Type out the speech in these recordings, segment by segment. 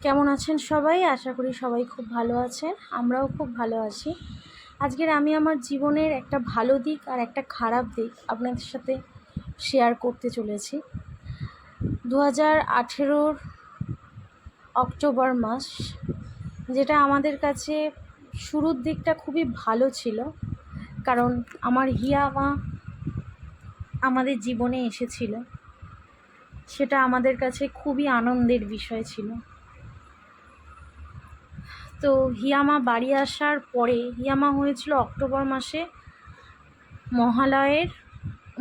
কেমন আছেন সবাই? আশা করি সবাই খুব ভালো আছেন। আমরাও খুব ভালো আছি। আজকের আমি আমার জীবনের একটা ভালো দিক আর একটা খারাপ দিক আপনাদের সাথে শেয়ার করতে চলেছি। 2018 অক্টোবর মাস, যেটা আমাদের কাছে শুরুর দিকটা খুবই ভালো ছিল, কারণ আমার হিয়া মা আমাদের জীবনে এসেছিল। সেটা আমাদের কাছে খুবই আনন্দের বিষয় ছিল। তো হিয়ামা বাড়ি আসার পরে, হিয়ামা হয়েছিল অক্টোবর মাসে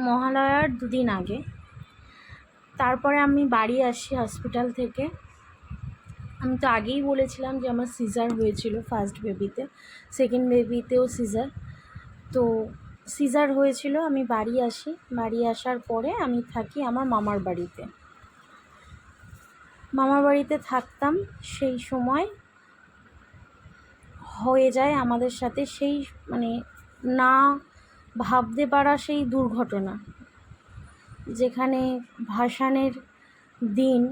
মহালয়ার দুদিন আগে। তারপরে আমি বাড়ি আসি হসপিটাল থেকে। আমি তো আগেই বলেছিলাম যে আমার সিজার হয়েছিল ফার্স্ট বেবিতে, সেকেন্ড বেবিতেও সিজার। তো সিজার হয়েছিল, আমি বাড়ি আসি। বাড়ি আসার পরে আমি থাকি আমার মামার বাড়িতে। মামার বাড়িতে থাকতাম। সেই সময় হয়ে যায় আমাদের সাথে সেই না ভাবতে পারা সেই দুর্ঘটনা, যেখানে ভাসানের দিন,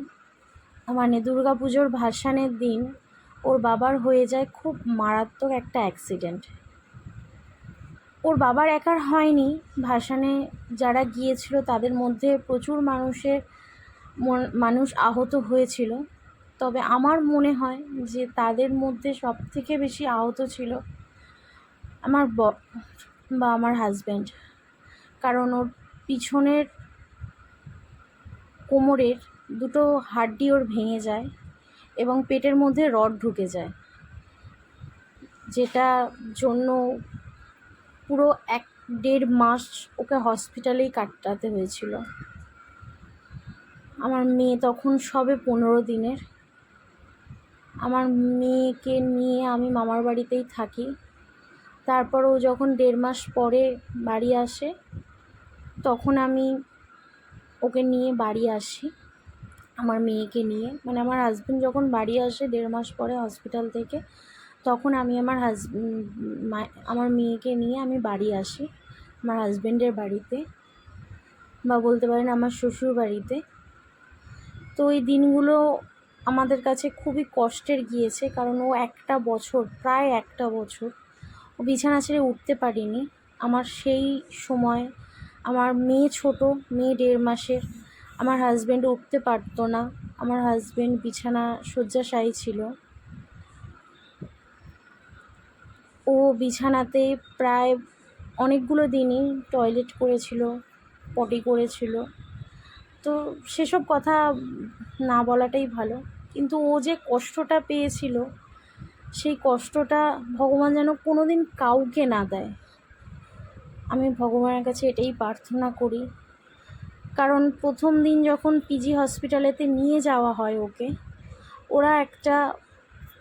দুর্গাপুজোর ভাসানের দিন ওর বাবার হয়ে যায় খুব মারাত্মক একটা অ্যাক্সিডেন্ট। ওর বাবার একার হয়নি, ভাসানে যারা গিয়েছিল তাদের মধ্যে প্রচুর মানুষ আহত হয়েছিল। তবে আমার মনে হয় যে তাদের মধ্যে সবথেকে বেশি আহত ছিল আমার হাজব্যান্ড। কারণ ওর পিছনের কোমরের দুটো হাড্ডি ওর ভেঙে যায় এবং পেটের মধ্যে রড ঢুকে যায়, যেটা জন্য পুরো 1-1.5 মাস ওকে হসপিটালেই কাটাতে হয়েছিল। আমার মেয়ে তখন সবে 15 দিনের। আমার মেয়েকে নিয়ে আমি মামার বাড়িতেই থাকি। তারপর ও যখন 1.5 মাস পরে বাড়ি আসে, তখন আমি ওকে নিয়ে বাড়ি আসি আমার মেয়েকে নিয়ে। আমার হাজব্যান্ড যখন বাড়ি আসে 1.5 মাস পরে হসপিটাল থেকে, তখন আমি আমার মেয়েকে নিয়ে আমি বাড়ি আসি আমার হাজব্যান্ডের বাড়িতে, বা বলতে পারেন আমার শ্বশুর বাড়িতে। তো এই দিনগুলো আমাদের কাছে খুবই কষ্টের গিয়েছে, কারণ ও প্রায় একটা বছর ও বিছানা ছেড়ে উঠতে পারিনি। আমার সেই সময় আমার মেয়ে ছোট, মেয়ে 1.5 মাসের। আমার হাজব্যান্ড উঠতে পারতো না। আমার হাজব্যান্ড শয্যাশায়ী ছিল। ও বিছানাতে প্রায় অনেকগুলো দিনই টয়লেট করেছিল, পটি করেছিল। তো সেসব কথা না বলাটাই ভালো। কিন্তু ও যে কষ্টটা পেয়েছিল, সেই কষ্টটা ভগবান যেন কোনো দিন কাউকে না দেয়। আমি ভগবানের কাছে এটাই প্রার্থনা করি। কারণ প্রথম দিন যখন পিজি হসপিটালেতে নিয়ে যাওয়া হয় ওকে, ওরা একটা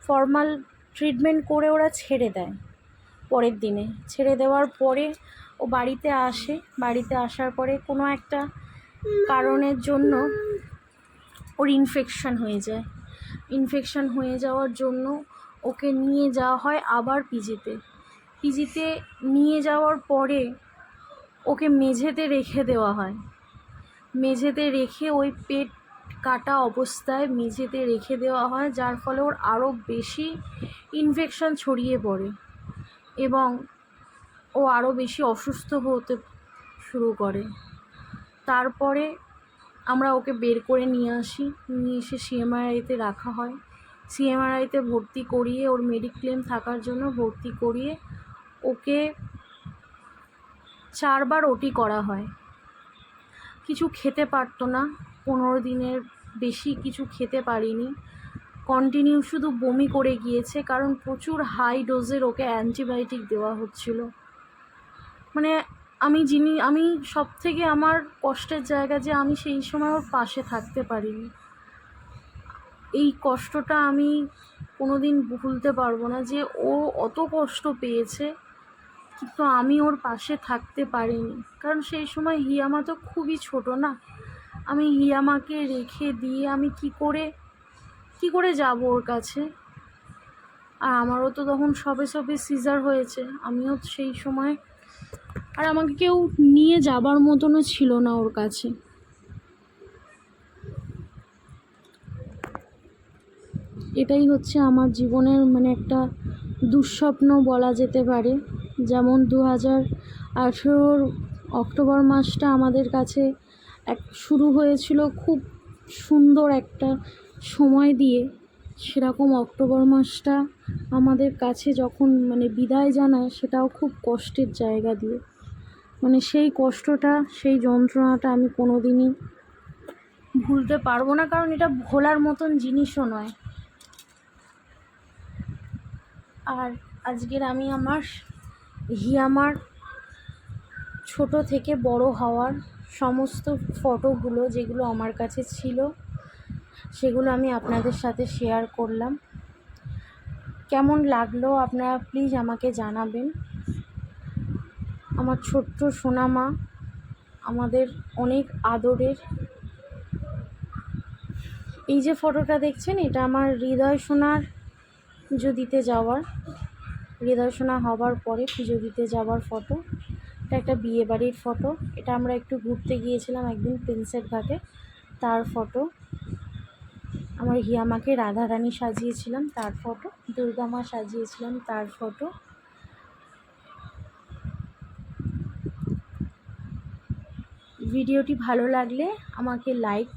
ফর্মাল ট্রিটমেন্ট করে ওরা ছেড়ে দেয়। পরের দিনে ছেড়ে দেওয়ার পরে ও বাড়িতে আসে। বাড়িতে আসার পরে কোনো একটা কারণের জন্য ওর ইনফেকশন হয়ে যায়। ইনফেকশন হয়ে যাওয়ার জন্য ওকে নিয়ে যাওয়া হয় আবার পিজিতে নিয়ে যাওয়ার পরে ওকে মেঝেতে রেখে দেওয়া হয়। মেঝেতে রেখে ওই পেট কাটা অবস্থায় মেঝেতে রেখে দেওয়া হয়, যার ফলে ওর আরও বেশি ইনফেকশন ছড়িয়ে পড়ে এবং ও আরও বেশি অসুস্থ হতে শুরু করে। তারপরে আমরা ওকে বের করে নিয়ে এসে সিএমআরআইতে রাখা হয়। সিএমআরআইতে ভর্তি করিয়ে, ওর মেডিক্লেম থাকার জন্য ভর্তি করিয়ে ওকে 4 বার ওটি করা হয়। কিছু খেতে পারতো না, 15 দিনের বেশি কিছু খেতে পারিনি। কন্টিনিউ শুধু বমি করে গিয়েছে, কারণ প্রচুর হাই ডোজের ওকে অ্যান্টিবায়োটিক দেওয়া হচ্ছিল। আমি সব থেকে আমার কষ্টের জায়গা যে আমি সেই সময় ওর পাশে থাকতে পারিনি। এই কষ্টটা আমি কোনো দিন ভুলতে পারবো না, যে ও অত কষ্ট পেয়েছে কিন্তু আমি ওর পাশে থাকতে পারিনি। কারণ সেই সময় হিয়ামা তো খুবই ছোট না। আমি হিয়ামাকে রেখে দিয়ে আমি কি করে যাব ওর কাছে? আর আমারও তো তখন সবে সিজার হয়েছে। আমিও সেই সময়, আর আমাকে কেউ নিয়ে যাবার মতনও ছিল না ওর কাছে। এটাই হচ্ছে আমার জীবনের মানে একটা দুঃস্বপ্ন বলা যেতে পারে। যেমন 2018 অক্টোবর মাসটা আমাদের কাছে শুরু হয়েছিল খুব সুন্দর একটা সময় দিয়ে, সেরকম অক্টোবর মাসটা আমাদের কাছে যখন মানে বিদায় জানায়, সেটাও খুব কষ্টের জায়গা দিয়ে। মানে সেই কষ্টটা, সেই যন্ত্রণাটা আমি কোনো দিনই ভুলতে পারবো না, কারণ এটা ভোলার মতন জিনিসও নয়। আর আজকের আমি আমার হিয়ামার ছোট থেকে বড় হওয়ার সমস্ত ফটোগুলো যেগুলো আমার কাছে ছিল, সেগুলো আমি আপনাদের সাথে শেয়ার করলাম। কেমন লাগলো আপনারা প্লিজ আমাকে জানাবেন। আমার ছোট্ট সোনামা, আমাদের অনেক আদরের। এই যে ফটোটা দেখছেন, এটা আমার হৃদয় সোনার পুজো দিতে যাওয়ার, হৃদয় সোনা হবার পরে পুজো দিতে যাওয়ার ফটো। এটা একটা বিয়ে বাড়ির ফটো। এটা আমরা একটু ঘুরতে গিয়েছিলাম একদিন প্রিন্সেপ ঘাটে, তার ফটো। আমার হিয়ামাকে রাধারানী সাজিয়েছিলাম, তার ফটো। দুর্গা মা সাজিয়েছিলাম, তার ফটো। ভিডিওটি ভালো লাগলে আমাকে লাইক